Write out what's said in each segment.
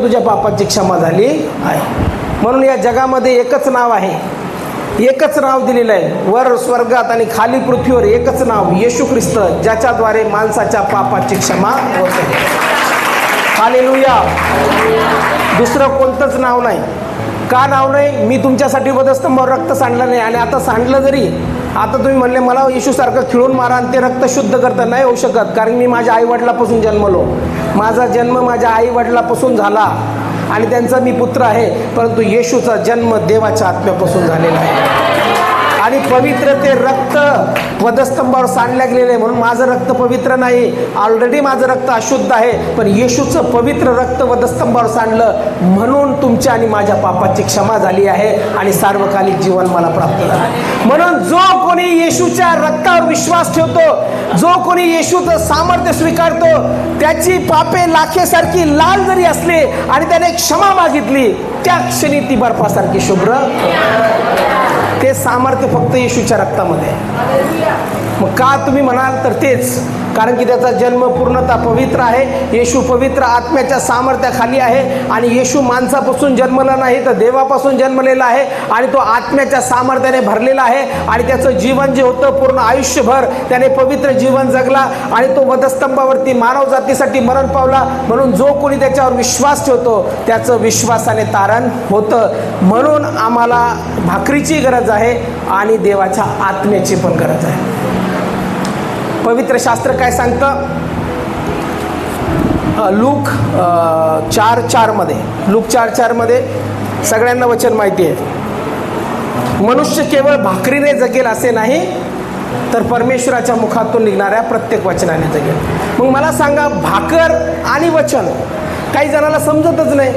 तुझ्या पापाची क्षमा झाली आहे. म्हणून या जगामध्ये एकच नाव आहे, एकच नाव दिलेलं आहे वर स्वर्गात आणि खाली पृथ्वीवर, एकच नाव येशू ख्रिस्त, ज्याच्याद्वारे माणसाच्या पापाची क्षमा होते. हालेलुया. दुसरं कोणतंच नाव नाही. का नाव नाही? मी तुमच्यासाठी वधस्तंभावर रक्त सांडलं नाही. आणि आता सांडलं जरी, आता तुम्ही म्हणले मला येशूसारखं खिळून मारा आणि ते रक्त शुद्ध करता, नाही होऊ शकत. कारण मी माझ्या आईवडिलापासून जन्मलो. माझा जन्म माझ्या आईवडिलापासून झाला आणि त्यांचा मी पुत्र आहे. परंतु येशूचा जन्म देवाच्या आत्म्यापासून झालेला आहे. आणि पवित्र ते रक्त वधस्तंभावर सांडल्या गेलेलं आहे. म्हणून माझं रक्त पवित्र नाही, ऑलरेडी माझं रक्त अशुद्ध आहे. पण येशूचं पवित्र रक्त वधस्तंभावर सांडलं म्हणून तुमच्या आणि माझ्या पापाची क्षमा झाली आहे आणि सार्वकालिक जीवन मला प्राप्त झालं. म्हणून जो कोणी येशूच्या रक्तावर विश्वास ठेवतो, जो कोणी येशूचं सामर्थ्य स्वीकारतो, त्याची पापे लाखेसारखी लाल जरी असली आणि त्याने क्षमा मागितली, त्या क्षणी ती बर्फासारखी शुभ्र. ते सामर्थ्य फक्त येशूच्या रक्तामध्ये आहे. मग का तुम्ही म्हणाल तर तेच, कारण की त्याचा जन्म पूर्णतः पवित्र आहे. येशू पवित्र आत्म्याच्या सामर्थ्याखाली आहे आणि येशू माणसापासून जन्मला नाही तर देवापासून जन्मलेला आहे आणि तो आत्म्याच्या सामर्थ्याने भरलेला आहे. आणि त्याचं जीवन जे होतं पूर्ण आयुष्यभर त्याने पवित्र जीवन जगला आणि तो वधस्तंभावरती मानव जातीसाठी मरण पावला. म्हणून जो कोणी त्याच्यावर विश्वास ठेवतो त्याचं विश्वासाने तारण होतं. म्हणून आम्हाला भाकरीची गरज आहे आणि देवाच्या आत्म्याची पण गरज आहे. पवित्र शास्त्र काय सांगतं? लूक 4:4 मध्ये, लूक 4:4 मध्ये सगळ्यांना वचन माहिती आहे. मनुष्य केवळ भाकरीने जगेल असे नाही तर परमेश्वराच्या मुखातून निघणाऱ्या प्रत्येक वचनाने जगेल. मग मला सांगा, भाकर आणि वचन काही जणाला समजतच नाही.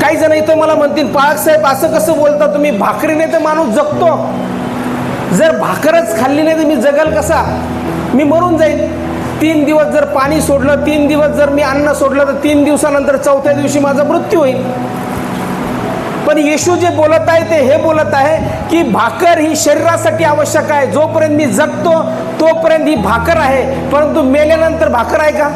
काही जण इथं मला म्हणतील, पाळक साहेब असं कसं बोलता तुम्ही? भाकरीने तर माणूस जगतो, जर भाकरच खाल्ली नाही तर मी जगल कसा? मी मरून जाईल. 3 दिवस जर पाणी सोडलं, 3 दिवस जर मी अन्न सोडलं तर 3 दिवसानंतर 4थ्या दिवशी माझा मृत्यू होईल. पण येशू जे बोलत आहे ते हे बोलत आहे की भाकर ही शरीरासाठी आवश्यक आहे. जोपर्यंत मी जगतो तोपर्यंत ही भाकर आहे, परंतु मेल्यानंतर भाकर आहे का?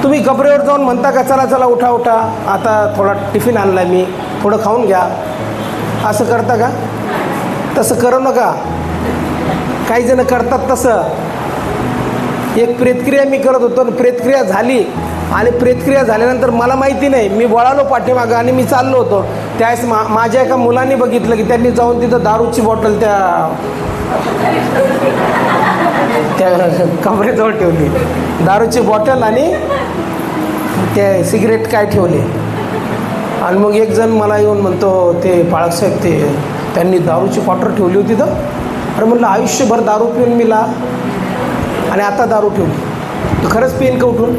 तुम्ही गबरेवर जाऊन म्हणता का चला चला उठा उठा, आता थोडा टिफिन आणलाय मी, थोडं खाऊन घ्या, असं करता का? तसं करू नका. काही जण करतात तसं. एक प्रेतक्रिया मी करत होतो, प्रेतक्रिया झाली आणि प्रेतक्रिया झाल्यानंतर मला माहिती नाही, मी वळालो पाठीमागं आणि मी चाललो होतो. त्यावेळेस माझ्या एका मुलांनी बघितलं की त्यांनी जाऊन तिथं दारूची बॉटल त्या कमरेजवळ ठेवली, दारूची बॉटल आणि ते सिगरेट काय ठेवले. आणि मग एक जण मला येऊन म्हणतो, ते बाळासाहेब ते त्यांनी दारूची क्वार्टर ठेवली होती तर. अरे म्हणलं, आयुष्यभर दारू पिऊन मिला आणि आता दारू ठेवली, तर खरंच पिईन का उठून?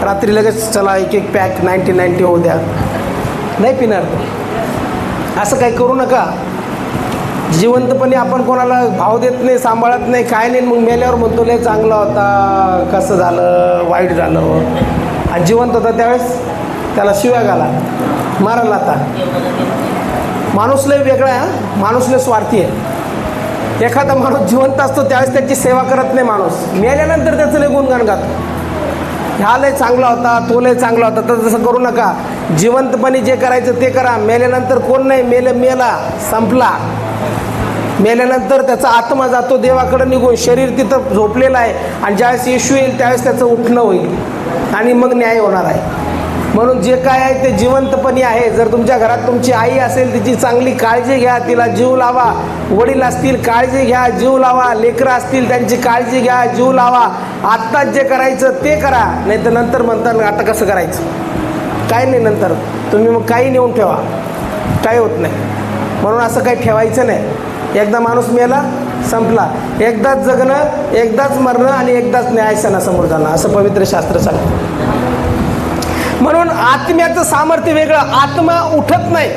रात्री लगेच चला एक एक पॅक 90 होऊ द्या, नाही पिणार. असं काही करू नका. जिवंतपणे आपण कोणाला भाव देत नाही, सांभाळत नाही, काय नाही. मग मेल्यावर म्हणतो लय चांगला होता, कसं झालं, वाईट झालं. आणि जिवंत होता त्यावेळेस त्याला शिव्या घाला, मारायला. आता माणूस लय वेगळा आहे, माणूस लय स्वार्थी आहे. एखादा माणूस जिवंत असतो त्यावेळेस त्याची सेवा करत नाही माणूस, मेल्यानंतर त्याचं लय गुणगान गातो, हा लय चांगला होता, तो लय चांगला होता. तर तसं करू नका. जिवंतपणे जे करायचं ते करा. मेल्यानंतर कोण नाही, मेला संपला. मेल्यानंतर त्याचा आत्मा जातो देवाकडे निघून, शरीर तिथं झोपलेलं आहे. आणि ज्यावेळेस येशू येईल त्यावेळेस त्याचं उठणं होईल आणि मग न्याय होणार आहे. म्हणून जे काय आहे ते जिवंतपणी आहे. जर तुमच्या घरात तुमची आई असेल तिची चांगली काळजी घ्या, तिला जीव लावा. वडील असतील काळजी घ्या, जीव लावा. लेकरं असतील त्यांची काळजी घ्या, जीव लावा. आत्ताच जे करायचं ते करा, नाही तर नंतर म्हणता आता कसं करायचं, काय नाही. नंतर तुम्ही मग काही नेऊन ठेवा, काही होत नाही. म्हणून असं काही ठेवायचं नाही. एकदा माणूस मेला संपला. एकदाच जगणं, एकदाच मरणं आणि एकदाच न्यायसनासमोर जाणं, असं पवित्र शास्त्र सांगतं. म्हणून आत्म्याचं सामर्थ्य वेगळं. आत्मा उठत नाही,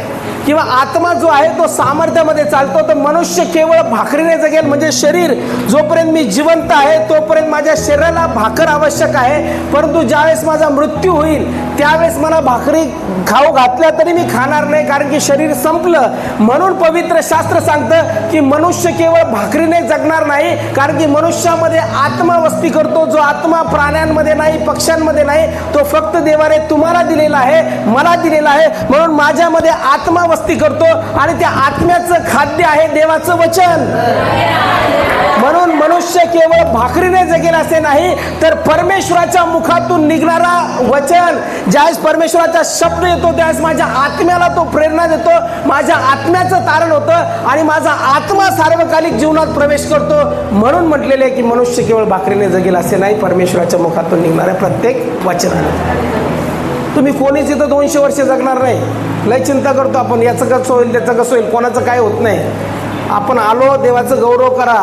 किंवा आत्मा जो आहे तो सामर्थ्यामध्ये चालतो. तर मनुष्य केवळ भाकरीने जगेल म्हणजे शरीर जोपर्यंत मी जिवंत आहे तोपर्यंत माझ्या शरीराला भाकर आवश्यक आहे. परंतु ज्यावेळेस माझा मृत्यू होईल त्यावेळेस मला भाकरी खाऊ घातल्या तरी मी खाणार नाही, कारण की शरीर संपलं. म्हणून पवित्र शास्त्र सांगतं की मनुष्य केवळ भाकरीने जगणार नाही, कारण की मनुष्यामध्ये आत्मा वस्ती करतो. जो आत्मा प्राण्यांमध्ये नाही, पक्ष्यांमध्ये नाही, तो फक्त देवाने तुम्हाला दिलेला आहे, मला दिलेला आहे. म्हणून माझ्यामध्ये आत्मा वस्ती करतो आणि त्या आत्म्याचं खाद्य आहे देवाचं वचन. म्हणून मनुष्य केवळ भाकरीने जगेल असे नाही, तर परमेश्वराच्या मुखातून निघणारा वचन, ज्यावेळेस परमेश्वराचा शब्द येतो त्यावेळेस माझ्या आत्म्याला तो प्रेरणा देतो, माझ्या आत्म्याचं तारण होतं आणि माझा आत्मा सार्वकालिक जीवनात प्रवेश करतो. म्हणून म्हटलेले आहे की मनुष्य केवळ भाकरीने जगेल असे नाही, परमेश्वराच्या मुखातून निघणाऱ्या प्रत्येक वचनाने. तुम्ही कोणीच इथं 200 वर्ष जगणार नाही. लय चिंता करतो आपण, याचं कसं होईल त्याचं कसं होईल, कोणाचं काय होत नाही. आपण आलो, देवाचं गौरव करा.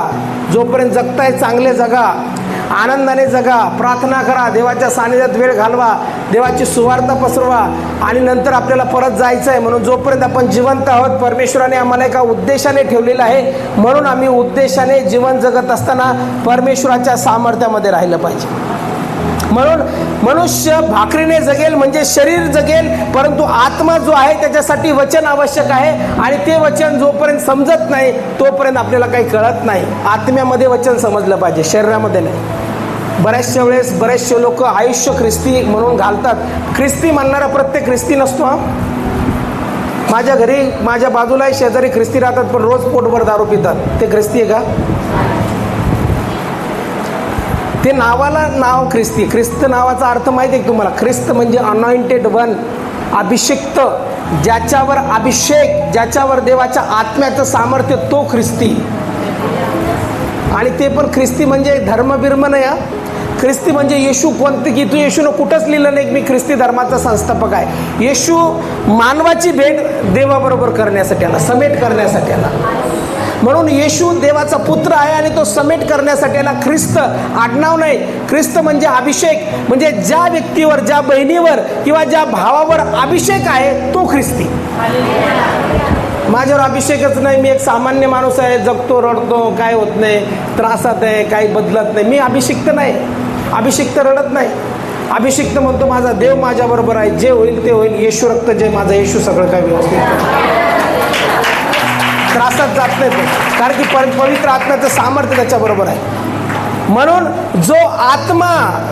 जोपर्यंत जगताय चांगले जगा, आनंदाने जगा, प्रार्थना करा, देवाच्या सानिध्यात वेळ घालवा, देवाची सुवार्ता पसरवा आणि नंतर आपल्याला परत जायचं आहे. म्हणून जोपर्यंत आपण जिवंत आहोत, परमेश्वराने आम्हाला एका उद्देशाने ठेवलेलं आहे. म्हणून आम्ही उद्देशाने जीवन जगत असताना परमेश्वराच्या सामर्थ्यामध्ये राहिलं पाहिजे. म्हणून मनुष्य भाकरीने जगेल म्हणजे शरीर जगेल, परंतु आत्मा जो आहे त्याच्यासाठी वचन आवश्यक आहे. आणि ते वचन जोपर्यंत समजत नाही तोपर्यंत आपल्याला काही कळत नाही. आत्म्यामध्ये वचन समजलं पाहिजे, शरीरामध्ये नाही. बऱ्याचशा वेळेस बरेचसे लोक आयुष्य ख्रिस्ती म्हणून घालतात. ख्रिस्ती म्हणणारा प्रत्येक ख्रिस्ती नसतो. हा, माझ्या घरी माझ्या बाजूलाही शेजारी ख्रिस्ती राहतात, पण रोज पोटभर दारू पितात. ते ख्रिस्ती आहे का? ते नावाला नाव ख्रिस्ती. ख्रिस्त नावाचा अर्थ माहिती आहे तुम्हाला? ख्रिस्त म्हणजे अनॉइंटेड वन, अभिषिक्त, ज्याच्यावर अभिषेक, ज्याच्यावर देवाच्या आत्म्याचं सामर्थ्य, तो ख्रिस्ती. आणि ते पण ख्रिस्ती म्हणजे धर्मबिर्म नाही. ख्रिस्ती म्हणजे येशू. कोणते की तू येशूनं कुठंच लिहिलं नाही की मी ख्रिस्ती धर्माचा संस्थापक आहे. येशू मानवाची भेट देवाबरोबर करण्यासाठी आला, समेट करण्यासाठी आला. म्हणून येशू देवाचा पुत्र आहे आणि तो समेट करण्यासाठी आला. ख्रिस्त आडनाव नाही. ख्रिस्त म्हणजे अभिषेक, म्हणजे ज्या व्यक्तीवर, ज्या बहिणीवर किंवा ज्या भावावर अभिषेक आहे तो ख्रिस्ती. माझ्यावर अभिषेकच नाही, मी एक सामान्य माणूस आहे, जगतो, रडतो, काय होत नाही, त्रासात आहे, काही बदलत नाही, मी अभिषिक्त नाही. अभिषिक्त रडत नाही. अभिषिक्त म्हणतो माझा देव माझ्याबरोबर आहे, जे होईल ते होईल, येशू रक्त जे माझा, येशू सगळं काय व्यवस्थित, त्रासात जात नाही तो, कारण की पवित्र आत्म्याचं सामर्थ्य त्याच्याबरोबर आहे. म्हणून जो आत्मा,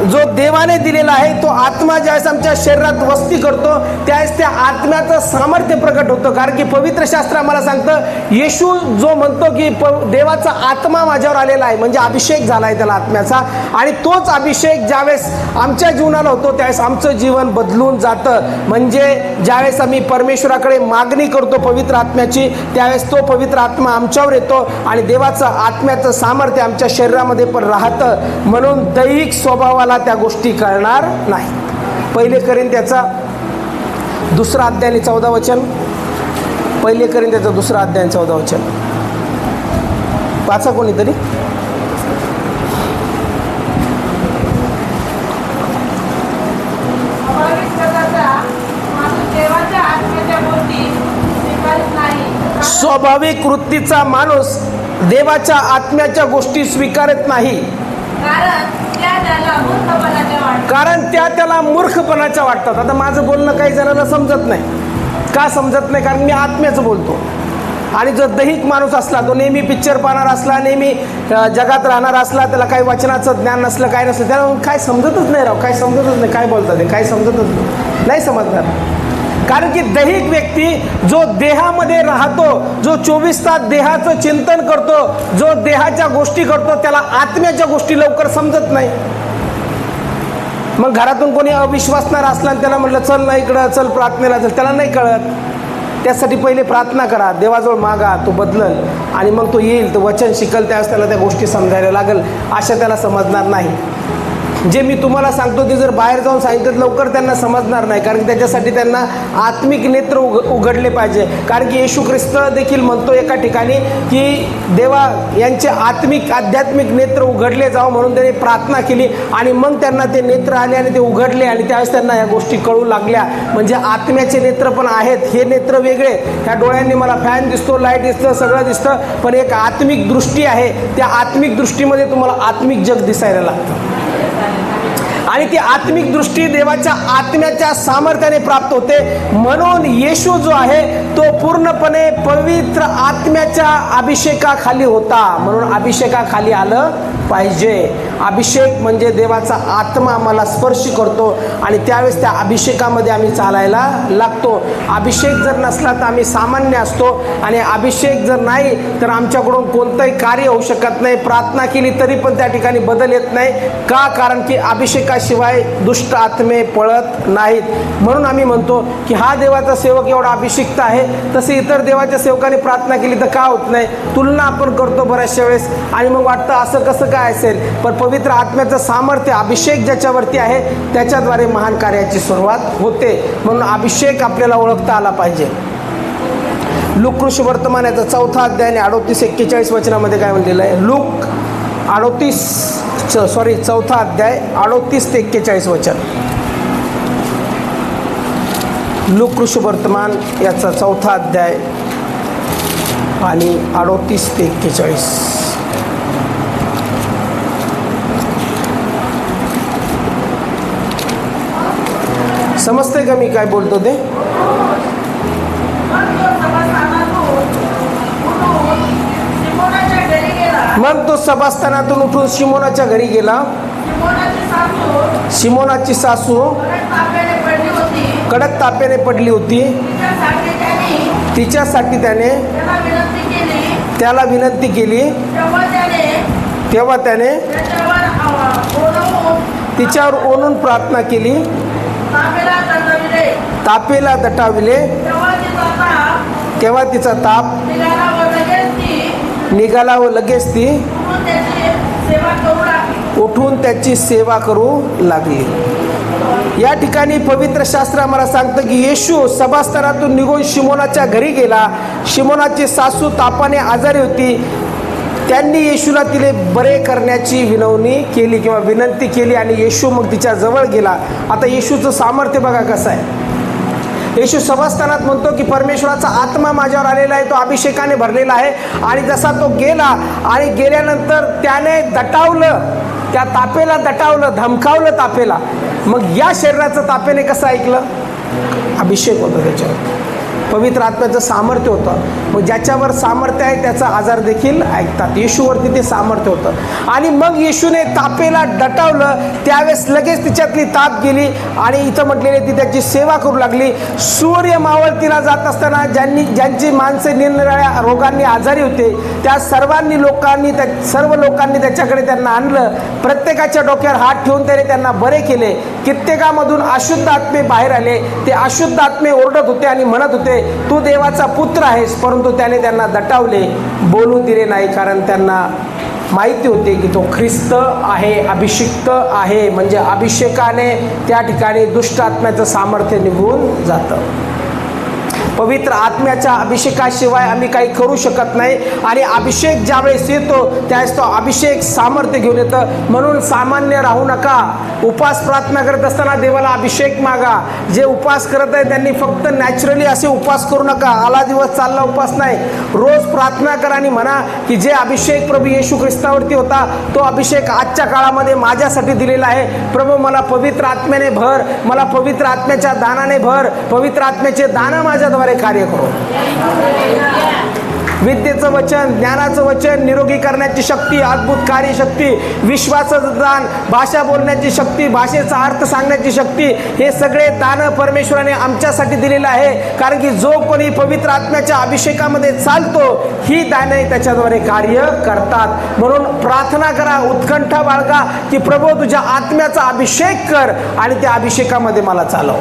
जो देवाने दिलेला आहे, तो आत्मा ज्यावेळेस आमच्या शरीरात वस्ती करतो त्यावेळेस त्या आत्म्याचं सामर्थ्य प्रकट होतं. कारण की पवित्र शास्त्र आम्हाला सांगतं, येशू जो म्हणतो की देवाचा आत्मा माझ्यावर आलेला आहे, म्हणजे अभिषेक झाला आहे त्याला आत्म्याचा. आणि तोच अभिषेक ज्यावेळेस आमच्या जीवनाला होतो त्यावेळेस आमचं जीवन बदलून जातं. म्हणजे ज्यावेळेस आम्ही परमेश्वराकडे मागणी करतो पवित्र आत्म्याची, त्यावेळेस तो पवित्र आत्मा आमच्यावर येतो आणि देवाचं आत्म्याचं सामर्थ्य आमच्या शरीरामध्ये पण राहतं. म्हणून दैहिक स्वभावाला त्या गोष्टी कळणार नाही. पहिले करिंथ्याचा 2 अध्याय 14 वचन. पहिले करिंथ्याचा 2 अध्याय 14 वचन वाचा कोणीतरी. स्वाभाविक वृत्तीचा माणूस देवाच्या आत्म्याच्या गोष्टी स्वीकारत नाही, कारण त्या त्याला मूर्खपणाच्या वाटतात. आता माझं बोलणं काही जणांना समजत नाही. का समजत नाही? कारण मी आत्म्याचं बोलतो. आणि जो दैहिक माणूस असला, तो नेहमी पिक्चर पाहणारा असला, नेहमी जगात राहणारा असला, त्याला काही वचनाचं ज्ञान नसलं, काय नसलं, त्याला काय समजतच नाही. राव, काय समजतच नाही, काय बोलतात ते, काय समजतच नाही समजणार. कारण की दैहिक व्यक्ती जो देहामध्ये राहतो, जो 24 तास देहाचं चिंतन करतो, जो देहाच्या गोष्टी करतो, त्याला आत्म्याच्या गोष्टी लवकर समजत नाही. मग घरातून कोणी अविश्वासणार असला आणि त्याला म्हटलं चल ना इकडं, चल प्रार्थनेला चल, त्याला नाही कळत. त्यासाठी पहिले प्रार्थना करा, देवाजवळ मागा, तो बदलल आणि मग तो येईल, तो वचन शिकल, त्यावेळेस त्याला त्या गोष्टी समजायला लागेल. अशा त्याला समजणार नाही. जे मी तुम्हाला सांगतो ते जर बाहेर जाऊन सांगितलं लवकर त्यांना समजणार नाही, कारण त्याच्यासाठी त्यांना आत्मिक नेत्र उघडले पाहिजे. कारण की येशू ख्रिस्त देखील म्हणतो एका ठिकाणी की देवा यांचे आध्यात्मिक नेत्र उघडले जावं म्हणून त्यांनी प्रार्थना केली आणि मग त्यांना ते नेत्र आले आणि ते उघडले आणि त्यावेळेस त्यांना या गोष्टी कळू लागल्या. म्हणजे आत्म्याचे नेत्र पण आहेत, हे नेत्र वेगळे. ह्या डोळ्यांनी मला फॅन दिसतो, लाईट दिसतं, सगळं दिसतं, पण एक आत्मिक दृष्टी आहे. त्या आत्मिक दृष्टीमध्ये तुम्हाला आत्मिक जग दिसायला लागतं आणि ती आत्मिक दृष्टी देवाच्या आत्म्याच्या सामर्थ्याने प्राप्त होते. म्हणून येशू जो आहे तो पूर्णपणे पवित्र आत्म्याच्या अभिषेकाखाली होता. म्हणून अभिषेकाखाली आलं पाहिजे. अभिषेक म्हणजे देवाचा आत्मा आम्हाला स्पर्श करतो आणि त्यावेळेस त्या अभिषेकामध्ये आम्ही चालायला लागतो. अभिषेक जर नसला तर आम्ही सामान्य असतो आणि अभिषेक जर नाही तर आमच्याकडून कोणतंही कार्य होऊ शकत नाही. प्रार्थना केली तरी पण त्या ठिकाणी बदल येत नाही. का? कारण की अभिषेकाशिवाय दुष्ट आत्मे पळत नाहीत. म्हणून आम्ही म्हणतो की हा देवाचा सेवक एवढा अभिषिक्त आहे, तसे इतर देवाच्या सेवकाने प्रार्थना केली तर का होत नाही. तुलना आपण करतो बऱ्याचशा वेळेस आणि मग वाटतं असं कसं काय असेल. पण पवित्र आत्म्याचं सामर्थ्य, अभिषेक ज्याच्यावरती आहे त्याच्याद्वारे महान कार्याची सुरुवात होते. म्हणून अभिषेक आपल्याला ओळखता आला पाहिजे. लूक ऋषी वर्तमान याचा 4 अध्याय 38-41 वचनामध्ये काय म्हणलेलं आहे. लूक 4 अध्याय 38-41 वचन. लूक ऋषी वर्तमान याचा 4 अध्याय आणि 38-41. समजते का मी काय बोलतो ते. मग तो सभास्थानातून उठून शिमोनाच्या घरी गेला. शिमोनाची सासू कडक ताप्याने पडली होती. तिच्यासाठी त्याने त्याला विनंती केली. तेव्हा त्याने तिच्यावर ओनून प्रार्थना केली. तापेला दटाविले. तेव्हा तिचा ताप निघाला व लगेच ती उठून त्याची सेवा करू लागली. या ठिकाणी पवित्र शास्त्र आम्हाला सांगतं की येशू सभास्थानातून निघून शिमोनाच्या घरी गेला. शिमोनाची सासू तापाने आजारी होती. त्यांनी येशूला तिले बरे करण्याची विनवणी केली किंवा विनंती केली आणि येशू मग तिच्या जवळ गेला. आता येशूचं सामर्थ्य बघा कसं आहे. येशू सभास्थानात म्हणतो की परमेश्वराचा आत्मा माझ्यावर आलेला आहे, तो अभिषेकाने भरलेला आहे. आणि जसा तो गेला आणि गेल्यानंतर त्याने दटावलं, त्या तापेला दटावलं, धमकावलं तापेला. मग या शरीराचं तापेने कसं ऐकलं. अभिषेक होता त्याच्यावर, पवित्र आत्म्याचं सामर्थ्य होतं. मग ज्याच्यावर सामर्थ्य आहे त्याचा आजार देखील ऐकतात. येशूवरती ते सामर्थ्य होतं आणि मग येशूने तापेला दटावलं. त्यावेळेस लगेच तिच्यातली ताप गेली आणि इथं म्हटलेले ती त्याची सेवा करू लागली. सूर्य मावळतीला जात असताना ज्यांची माणसे निरनिराळ्या रोगांनी आजारी होते त्या सर्व लोकांनी त्याच्याकडे त्यांना आणलं. प्रत्येकाच्या डोक्यावर हात ठेवून त्याने त्यांना बरे केले. कित्येकामधून अशुद्ध आत्मे बाहेर आले. ते अशुद्ध आत्मे ओरडत होते आणि म्हणत होते तू देवाचा पुत्र आहेस. परंतु त्याने त्यांना दटावले, बोलू दिले नाही, कारण त्यांना माहिती होते की तो ख्रिस्त आहे, अभिषिक्त आहे. म्हणजे अभिषेकाने त्या ठिकाणी दुष्ट आत्म्याचं सामर्थ्य निघून जातं. पवित्र आत्म्याच्या अभिषेकाशिवाय आम्ही काही करू शकत नाही आणि अभिषेक ज्यावेळेस येतो त्यावेळेस तो अभिषेक सामर्थ्य घेऊन येतं. म्हणून सामान्य राहू नका. उपास प्रार्थना करत असताना देवाला अभिषेक मागा. जे उपास करत आहे त्यांनी फक्त नॅचरली असे उपास करू नका. आला दिवस चालला उपास नाही. रोज प्रार्थना करा आणि म्हणा की जे अभिषेक प्रभू येशू ख्रिस्तावरती होता तो अभिषेक आजच्या काळामध्ये माझ्यासाठी दिलेला आहे. प्रभू मला पवित्र आत्म्याने भर, मला पवित्र आत्म्याच्या दानाने भर, पवित्र आत्म्याचे दान माझ्याद्वारे कार्य करो. विद्येचं वचन, ज्ञानाचं वचन, निरोगी करण्याची शक्ती, अद्भुत कार्यशक्ती, विश्वासाचं दान, भाषा बोलण्याची शक्ती, भाषेचा अर्थ सांगण्याची शक्ती, हे सगळे दान परमेश्वराने आमच्यासाठी दिलेलं आहे. कारण की जो कोणी पवित्र आत्म्याच्या अभिषेकामध्ये चालतो ही दाने त्याच्याद्वारे कार्य करतात. म्हणून प्रार्थना करा, उत्कंठा बाळगा की प्रभू तुझ्या आत्म्याचा अभिषेक कर आणि त्या अभिषेकामध्ये मला चालव.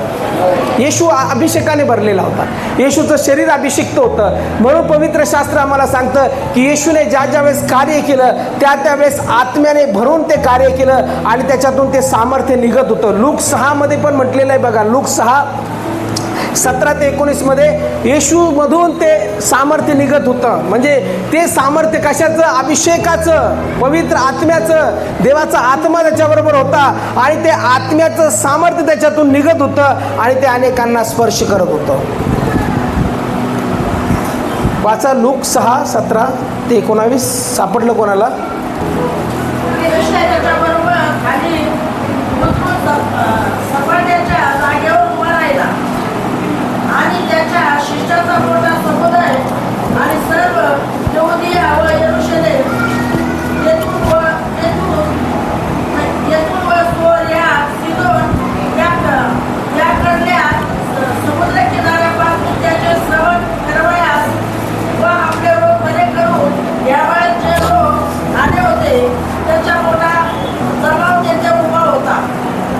येशू अभिषेकाने भरलेला होता. येशूचं शरीर अभिषिक्त होतं. म्हणून पवित्र शास्त्र शास्त्र आम्हाला सांगतं की येशूने ज्या ज्या वेळेस कार्य केलं त्यावेळेस आत्म्याने भरून ते कार्य केलं आणि त्याच्यातून ते सामर्थ्य निघत होतं. लूक 6 मध्ये पण म्हटलेलं आहे बघा, लूक 6:17 ते 19 मध्ये येशूमधून ते सामर्थ्य निघत होतं. म्हणजे ते सामर्थ्य कशाचं? अभिषेकाचं, पवित्र आत्म्याचं. देवाचा आत्मा त्याच्याबरोबर होता आणि ते आत्म्याचं सामर्थ्य त्याच्यातून निघत होतं आणि ते अनेकांना स्पर्श करत होतं. वाचा लूक 6:17 ते 19. सापडलं कोणाला? आणि त्याच्या शिष्टाचा मोठा समुदाय आणि सर्व यहुदिया व यरूशलेम येथून व सोर या सीदोन याकडल्या समुद्र किनाऱ्यापासून त्याचे श्रवण करवयास व आपले रोग बरे करून यावेळेस जे लोक आले होते त्याचा मोठा जमाव तेथे उभा होता.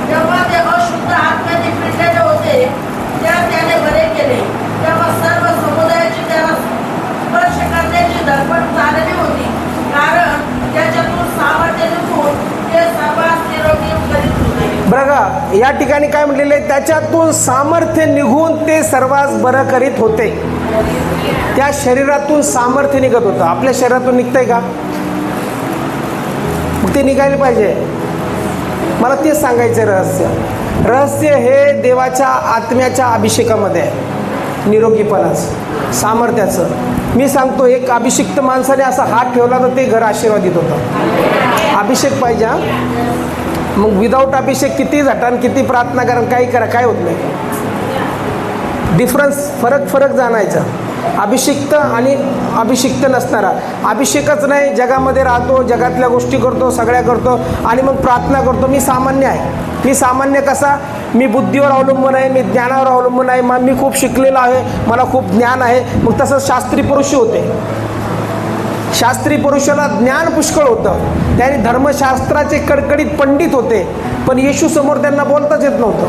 तेव्हा ते अशुद्ध आत्म्याने पिडलेले होते त्याने बरे केले. तेव्हा सर्व समुदायाची त्याला स्पर्श करण्याची धडपड झालेली होती, कारण त्याच्यातून सामर्थ्य निघून ते सर्वांस निरोगी करीत होते. बघा, या ठिकाणी काय म्हटलेलं आहे? त्याच्यातून सामर्थ्य निघून ते सर्वांस बरं करीत होते. त्या शरीरातून सामर्थ्य निघत होतं. आपल्या शरीरातून निघतंय का? मग ते निघायला पाहिजे. मला तेच सांगायचं रहस्य. रहस्य हे देवाच्या आत्म्याच्या अभिषेकामध्ये आहे, निरोगीपणाचं, सामर्थ्याचं. मी सांगतो, एक अभिषिक्त माणसाने असा हात ठेवला तर ते घर आशीर्वादित होतं. अभिषेक पाहिजे. मग विदाऊट अभिषेक किती झटान, किती प्रार्थना करा, काही करा, काय होत नाही. डिफरन्स, फरक जाणायचा. अभिषिक्त आणि अभिषिक्त नसणारा. अभिषेकच नाही, जगामध्ये राहतो, जगातल्या गोष्टी करतो, सगळ्या करतो आणि मग प्रार्थना करतो. मी सामान्य आहे. मी सामान्य कसा? मी बुद्धीवर अवलंबून आहे, मी ज्ञानावर अवलंबून आहे, मी खूप शिकलेला आहे, मला खूप ज्ञान आहे. मग तसंच शास्त्री पुरुष होते. शास्त्री पुरुषाला ज्ञान पुष्कळ होतं, त्याने धर्मशास्त्राचे कडकडीत पंडित होते, पण येशू समोर त्यांना बोलताच येत नव्हतं.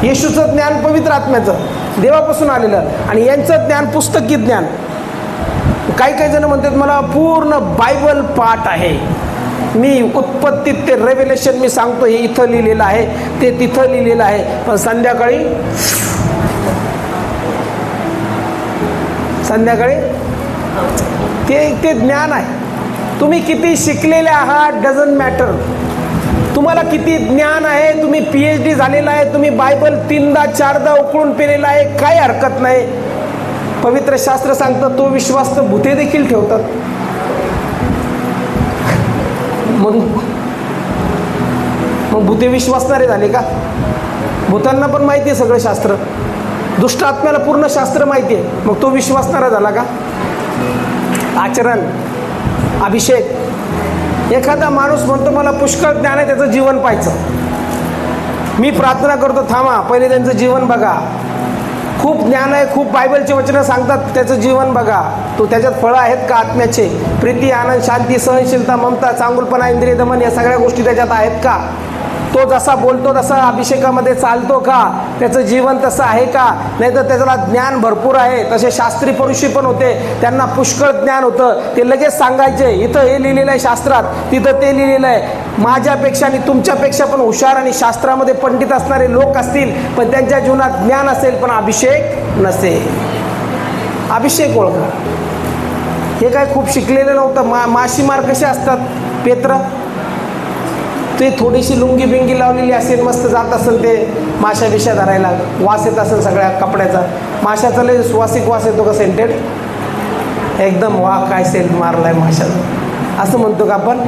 येशूचं ज्ञान पवित्र आत्म्याचं, देवापासून आलेलं, आणि यांचं ज्ञान पुस्तकी ज्ञान. काही जण म्हणतात मला पूर्ण बायबल पाठ आहे, मी उत्पत्तीत ते रेव्हेलेशन मी सांगतो, हे इथं लिहिलेलं आहे, ते तिथं लिहिलेलं आहे. पण संध्याकाळी ते ज्ञान आहे. तुम्ही किती शिकलेले आहात डझंट मॅटर. तुम्हाला किती ज्ञान आहे, तुम्ही PhD झालेला आहे, तुम्ही बायबल 3दा 4दा उकळून पेलेला आहे, काही हरकत नाही. पवित्र शास्त्र सांगतं तो विश्वास तर भूते देखील ठेवतात. मग भूते विश्वासणारे झाले का? भूतांना पण माहिती आहे सगळं शास्त्र. दुष्ट आत्म्याला पूर्ण शास्त्र माहिती आहे, मग तो विश्वासणारा झाला का? आचरण, अभिषेक. एखादा माणूस म्हणतो मला पुष्कळ ज्ञान आहे, त्याचं जीवन पाहायचं. मी प्रार्थना करतो, थांबा पहिले त्यांचं जीवन बघा. खूप ज्ञान आहे, खूप बायबलचे वचनं सांगतात, त्याचं जीवन बघा. तो त्याच्यात फळं आहेत का आत्म्याचे? प्रीती, आनंद, शांती, सहनशीलता, ममता, चांगुलपणा, इंद्रिय दमन, या सगळ्या गोष्टी त्याच्यात आहेत का? तो जसा बोलतो तसा अभिषेकामध्ये चालतो का? त्याचं जीवन तसं आहे का? नाही तर त्याला ज्ञान भरपूर आहे. तसे शास्त्री पुरुषी पण होते, त्यांना पुष्कळ ज्ञान होतं, ते लगेच सांगायचे इथं हे लिहिलेलं आहे शास्त्रात, तिथं ते लिहिलेलं आहे. माझ्यापेक्षा आणि तुमच्यापेक्षा पण हुशार आणि शास्त्रामध्ये पंडित असणारे लोक असतील, पण त्यांच्या जीवनात ज्ञान असेल पण अभिषेक नसेल. अभिषेक ओळखा. हे काय खूप शिकलेलं नव्हतं. माशीमार कसे असतात? पेत्र, ते थोडीशी लुंगी बिंगी लावलेली असेल, मस्त जात असेल ते माशा बिशा धरायला, वास येत असेल सगळ्या कपड्याचा. माशाचा लय सुवासिक वास येतो का? सेंटेड एकदम, वा काय सेंट मारलाय माशाचा, असं म्हणतो का आपण?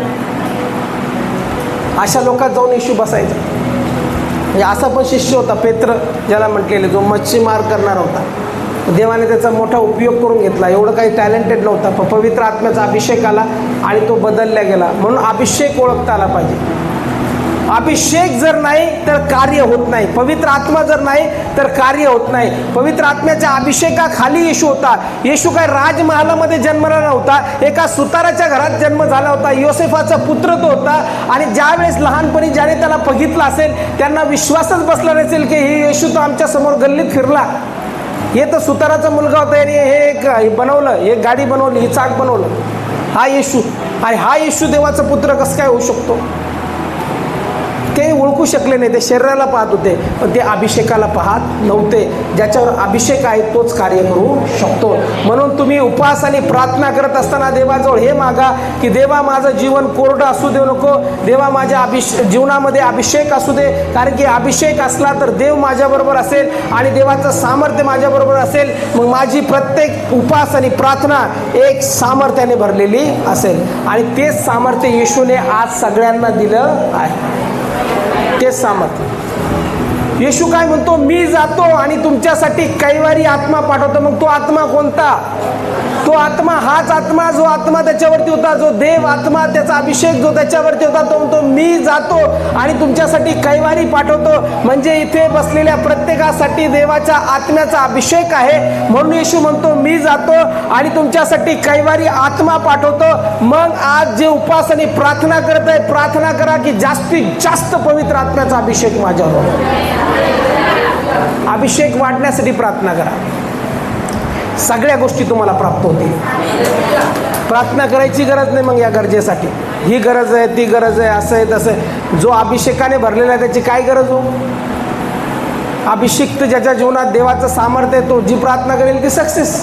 अशा लोकात जाऊन येशू बसायचा. म्हणजे असा पण शिष्य होता पेत्र, ज्याला म्हटलेले, जो मच्छीमार करणार होता. देवाने त्याचा मोठा उपयोग करून घेतला. एवढं काही टॅलेंटेड नव्हता, पण पवित्र आत्म्याचा अभिषेक आला आणि तो बदलला गेला. म्हणून अभिषेक ओळखता आला पाहिजे. अभिषेक जर नाही तर कार्य होत नाही. पवित्र आत्मा जर नाही तर कार्य होत नाही. पवित्र आत्म्याच्या अभिषेकाखाली येशू होता. येशू काय राजमहालामध्ये जन्मला नव्हता, एका सुताराच्या घरात जन्म झाला होता. योसेफाचा पुत्र तो होता. आणि ज्या वेळेस लहानपणी ज्याने त्याला बघितलं असेल, त्यांना विश्वासच बसला नसेल की हे येशू तो आमच्या समोर गल्लीत फिरला. हे तर सुताराचा मुलगा होता आणि हे बनवलं, हे गाडी बनवली, ही चाक बनवलं, हा येशू. आणि हा येशू देवाचा पुत्र कसं काय होऊ शकतो? ते ओळखू शकले नाही. ते शरीराला पाहत होते, पण ते अभिषेकाला पाहत नव्हते. ज्याच्यावर अभिषेक आहे तोच कार्य करू शकतो. म्हणून तुम्ही उपवास आणि प्रार्थना करत असताना देवाजवळ हे मागा की देवा माझं जीवन कोरडं असू देऊ नको, देवा माझ्या जीवनामध्ये अभिषेक असू दे. कारण की अभिषेक असला तर देव माझ्याबरोबर असेल आणि देवाचं सामर्थ्य माझ्याबरोबर असेल. मग माझी प्रत्येक उपवास आणि प्रार्थना एक सामर्थ्याने भरलेली असेल. आणि तेच सामर्थ्य येशूने आज सगळ्यांना दिलं आहे. तेच सामर्थ्य. येशू काय म्हणतो? मी जातो आणि तुमच्यासाठी कैवारी आत्मा पाठवतो. मग तो आत्मा कोणता? तो आत्मा हाच आत्मा जो आत्मा त्याच्यावरती होता, जो देव आत्मा, त्याचा अभिषेक जो त्याच्यावरती होता. तो म्हणतो मी जातो आणि तुमच्यासाठी कैवारी पाठवतो. म्हणजे इथे बसलेल्या प्रत्येकासाठी देवाच्या आत्म्याचा अभिषेक आहे. म्हणून येशू म्हणतो मी जातो आणि तुमच्यासाठी कैवारी आत्मा पाठवतो. मग आज जे उपास आणि प्रार्थना करत आहे, प्रार्थना करा की जास्तीत जास्त पवित्र आत्म्याचा अभिषेक माझ्यावर हो. अभिषेक वाढण्यासाठी प्रार्थना करा. सगळ्या गोष्टी तुम्हाला प्राप्त होतील. प्रार्थना करायची गरज नाही मग या गरजेसाठी. ही गरज आहे, ती गरज आहे, असं आहे, तसं आहे. जो अभिषेकाने भरलेला आहे त्याची काय गरज हो? अभिषिक्त ज्याच्या जीवनात देवाचं सामर्थ्य आहे तो जी प्रार्थना करेल ती सक्सेस.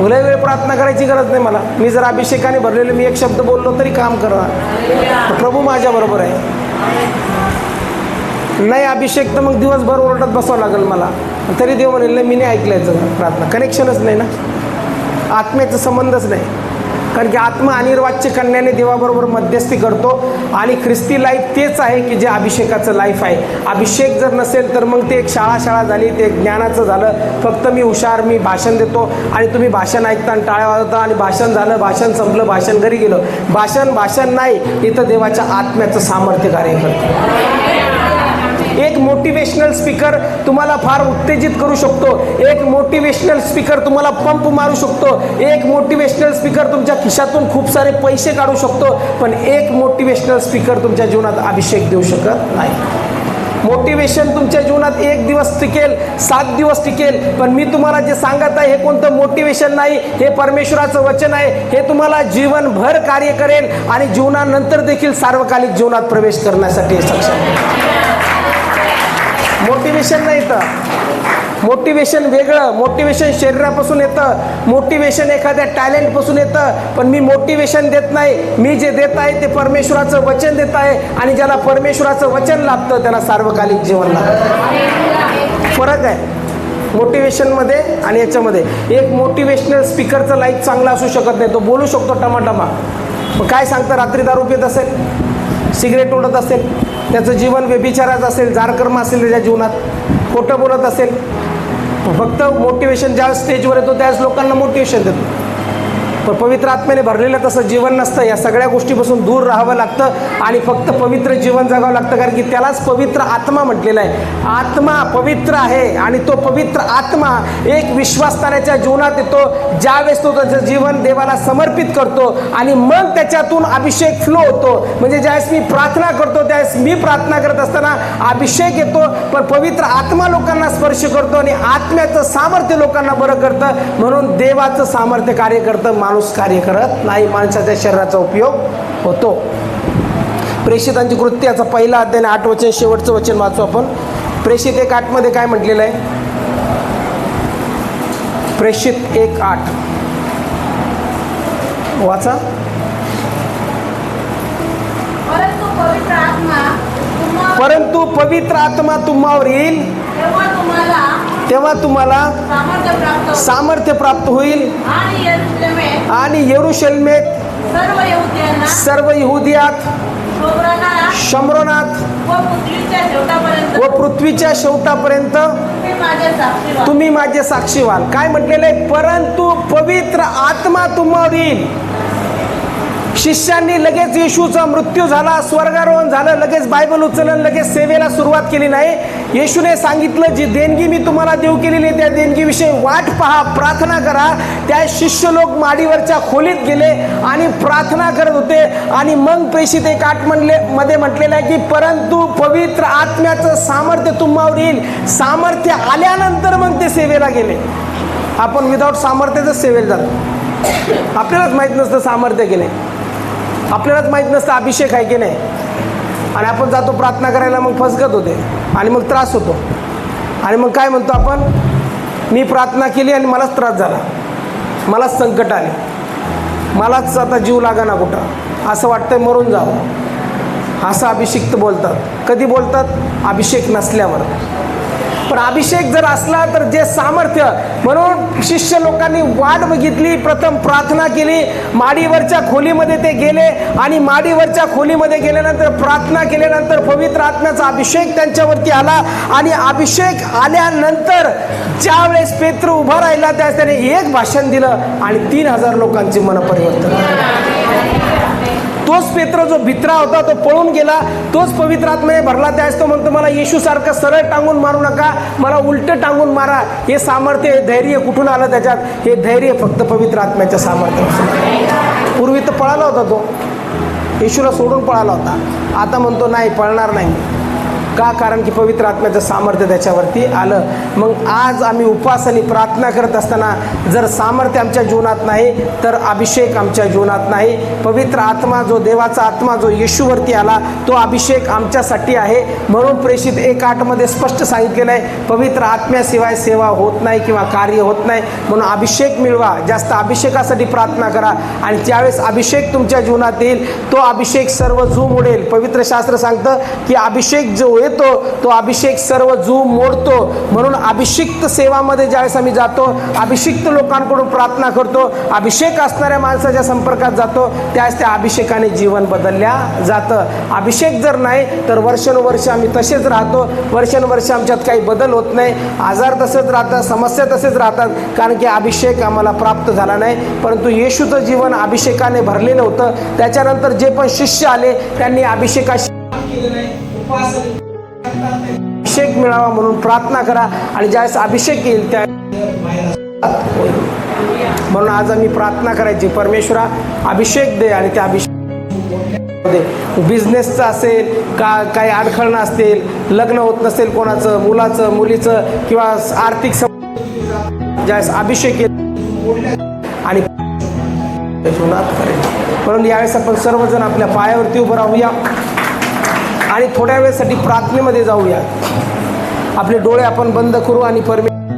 लय वेळ प्रार्थना करायची गरज नाही मला. मी जर अभिषेकाने भरलेले, मी एक शब्द बोललो तरी काम करणार. प्रभू माझ्याबरोबर आहे. नाही अभिषेक तर मग दिवसभर ओरडत बसावं लागेल मला. तरी देव म्हणेल नाही, मी नाही ऐकल्याचं प्रार्थना. कनेक्शनच नाही ना, आत्म्याचा संबंधच नाही. कारण की आत्मा अनिर्वाच्य कन्याने देवाबरोबर मध्यस्थी करतो. आणि ख्रिस्ती लाईफ तेच आहे की जे अभिषेकाचं लाईफ आहे. अभिषेक जर नसेल तर मग ते एक शाळा झाली, ते एक ज्ञानाचं झालं. फक्त मी हुशार, मी भाषण देतो आणि तुम्ही भाषण ऐकता आणि टाळ्या वाजवता आणि भाषण झालं, भाषण संपलं, भाषण घरी गेलं. भाषण नाही, इथं देवाच्या आत्म्याचं सामर्थ्य कार्य करतं. एक मोटिवेशनल स्पीकर तुम्हाला फार उत्तेजित करू शकतो. एक मोटिवेशनल स्पीकर तुम्हाला पंप मारू शकतो. एक मोटिवेशनल स्पीकर तुमच्या खिशातून खूप सारे पैसे काढू शकतो. पण एक मोटिवेशनल स्पीकर तुमच्या जीवनात अभिषेक देऊ शकत नाही. मोटिवेशन तुमच्या जीवनात 1 दिवस टिकेल, 7 दिवस टिकेल. पण मी तुम्हाला जे सांगत आहे हे कोणतं मोटिवेशन नाही, हे परमेश्वराचं वचन आहे. हे तुम्हाला जीवनभर कार्य करेल आणि जीवनानंतर देखील सार्वकालिक जीवनात प्रवेश करण्यासाठी सक्षम. मोटिवेशन नाही तर मोटिवेशन वेगळं. मोटिवेशन शरीरापासून येतं, मोटिवेशन एखाद्या टॅलेंटपासून येतं. पण मी मोटिवेशन देत नाही. मी जे देत आहे ते परमेश्वराचं वचन देत आहे. आणि ज्याला परमेश्वराचं वचन लाभतं त्याला सार्वकालिक जीवन लाभतं. फरक आहे मोटिवेशनमध्ये आणि याच्यामध्ये. एक मोटिवेशनल स्पीकरचं लाईफ चांगलं असू शकत नाही. तो बोलू शकतो टमाटमा, मग काय सांगतं, रात्री दारू पित असेल, सिगरेट ओढत असेल, त्याचं जीवन व्यभिचाराचं असेल, जारकर्म असेल त्याच्या जीवनात, खोटं बोलत असेल. फक्त मोटिवेशन ज्यावेळेस स्टेजवर येतो त्यावेळेस लोकांना मोटिवेशन देतो. पण पवित्र आत्म्याने भरलेलं तसं जीवन नसतं. या सगळ्या गोष्टीपासून दूर राहावं लागतं आणि फक्त पवित्र जीवन जगावं लागतं. कारण की त्यालाच पवित्र आत्मा म्हटलेला आहे. आत्मा पवित्र आहे आणि तो पवित्र आत्मा एक विश्वासणाऱ्याच्या जीवनात येतो ज्यावेळेस तो त्याचं जीवन देवाला समर्पित करतो आणि मग त्याच्यातून अभिषेक फ्लो होतो. म्हणजे ज्यावेळेस मी प्रार्थना करतो त्यावेळेस मी प्रार्थना करत असताना अभिषेक येतो, पण पवित्र आत्मा लोकांना स्पर्श करतो आणि आत्म्याचं सामर्थ्य लोकांना बरं करतं. म्हणून देवाचं सामर्थ्य कार्य करतं, माणूस कार्य करत नाही. माणसाच्या शरीराचा उपयोग होतो. प्रेषितांची कृत्याचा पहिला अध्याय 8 वचन, शेवटचं वचन वाचू आपण. प्रेषित 1:8 मध्ये काय म्हटलेलं आहे? प्रेषित 1:8 वाचा. परंतु पवित्र आत्मा तुम्हावर येईल तेव्हा तुम्हाला सामर्थ्य प्राप्त होईल आणि यरूशलेमेत, सर्व यहुदियात, शम्रोनात व पृथ्वीच्या शेवटापर्यंत तुम्ही माझे साक्षी व्हाल. काय म्हटलेलं आहे? परंतु पवित्र आत्मा तुम्हावर येईल. शिष्यांनी लगेच येशूचा मृत्यू झाला, स्वर्गारोहण झालं, लगेच बायबल उचललं, लगेच सेवेला सुरुवात केली नाही. येशूने सांगितलं, जी देणगी मी तुम्हाला देऊ केलेली त्या देणगीविषयी वाट पहा, प्रार्थना करा. त्या शिष्य लोक माडीवरच्या खोलीत गेले आणि प्रार्थना करत होते. आणि मग प्रेषित 1:8 मध्ये म्हटलेलं आहे की परंतु पवित्र आत्म्याचं सामर्थ्य तुम्हावर येईल. सामर्थ्य आल्यानंतर मग ते सेवेला गेले. आपण विदाऊट सामर्थ्याच सेवेला जातो. आपल्यालाच माहीत नसतं सामर्थ्य की नाही, आपल्यालाच माहीत नसतं अभिषेक आहे की नाही. आणि आपण जातो प्रार्थना करायला, मग फसगत होते आणि मग त्रास होतो. आणि मग काय म्हणतो आपण, मी प्रार्थना केली आणि मलाच त्रास झाला, मलाच संकट आले, मलाच आता जीव लागा ना कुठं, असं वाटतंय मरून जावं. असं अभिषिक्त बोलतात. कधी बोलतात? अभिषेक नसल्यावर. पण अभिषेक जर असला तर जे सामर्थ्य, म्हणून शिष्य लोकांनी वाट बघितली, प्रथम प्रार्थना केली, माडीवरच्या खोलीमध्ये ते गेले आणि माडीवरच्या खोलीमध्ये गेल्यानंतर प्रार्थना केल्यानंतर पवित्र आत्म्याचा अभिषेक त्यांच्यावरती आला. आणि अभिषेक आल्यानंतर ज्या वेळेस पेत्र उभा राहिला त्यावेळेस त्याने एक भाषण दिलं आणि 3000 लोकांची मन परिवर्तन. तोच पेत्र जो भित्रा होता तो पळून गेला, तोच पवित्र आत्म्याने भरला. त्यावेळेस तो म्हणतो, मला येशूसारखं सरळ टांगून मारू नका, मला उलटं टांगून मारा. हे सामर्थ्य, हे धैर्य कुठून आलं त्याच्यात? हे धैर्य फक्त पवित्र आत्म्याच्या सामर्थ्य. पूर्वी तर पळाला होता तो, येशूला सोडून पळाला होता. आता म्हणतो नाही, पळणार नाही. का? कारण की पवित्र आत्म्याचं सामर्थ्य त्याच्यावरती आलं. मग आज आम्ही उपवास आणि प्रार्थना करत असताना जर सामर्थ्य आमच्या जीवनात नाही तर अभिषेक आमच्या जीवनात नाही. पवित्र आत्मा, जो देवाचा आत्मा जो येशूवरती आला, तो अभिषेक आमच्यासाठी आहे. म्हणून प्रेषित 1:8 मध्ये स्पष्ट सांगितलेलं आहे, पवित्र आत्म्याशिवाय सेवा होत नाही किंवा कार्य होत नाही. म्हणून अभिषेक मिळवा, जास्त अभिषेकासाठी प्रार्थना करा. आणि त्यावेळेस अभिषेक तुमच्या जीवनात येईल. तो अभिषेक सर्व झूम उडेल. पवित्र शास्त्र सांगतं की अभिषेक जो येतो तो अभिषेक सर्व जू मोडतो. म्हणून अभिषिक्त सेवामध्ये ज्यावेळेस आम्ही जातो, अभिषिक्त लोकांकडून प्रार्थना करतो, अभिषेक असणाऱ्या माणसाच्या संपर्कात जातो, त्यावेळेस त्या अभिषेकाने जीवन बदलल्या जातं. अभिषेक जर नाही तर वर्षानुवर्ष आम्ही तसेच राहतो, वर्षानुवर्ष आमच्यात काही बदल होत नाही, आजार तसेच राहतात, समस्या तसेच राहतात, कारण की अभिषेक आम्हाला प्राप्त झाला नाही. परंतु येशूचं जीवन अभिषेकाने भरलेलं होतं. त्याच्यानंतर जे पण शिष्य आले त्यांनी अभिषेकाशी अभिषेक मिळावा म्हणून प्रार्थना करा. आणि ज्यावेळेस अभिषेक येईल त्या म्हणून आज आम्ही प्रार्थना करायची, परमेश्वरा अभिषेक दे. आणि त्या अभिषेक बिझनेसचं असेल का, काही अडखळणं असतील, लग्न होत नसेल कोणाचं, मुलाचं मुलीचं, किंवा आर्थिक ज्यावेळेस अभिषेक येईल आणि म्हणून यावेळेस आपण सर्वजण आपल्या पायावरती उभं राहूया आणि थोड्या वेळेसाठी प्रार्थनेमध्ये जाऊया. आपले डोळे आपण बंद करू आणि परमेश्वर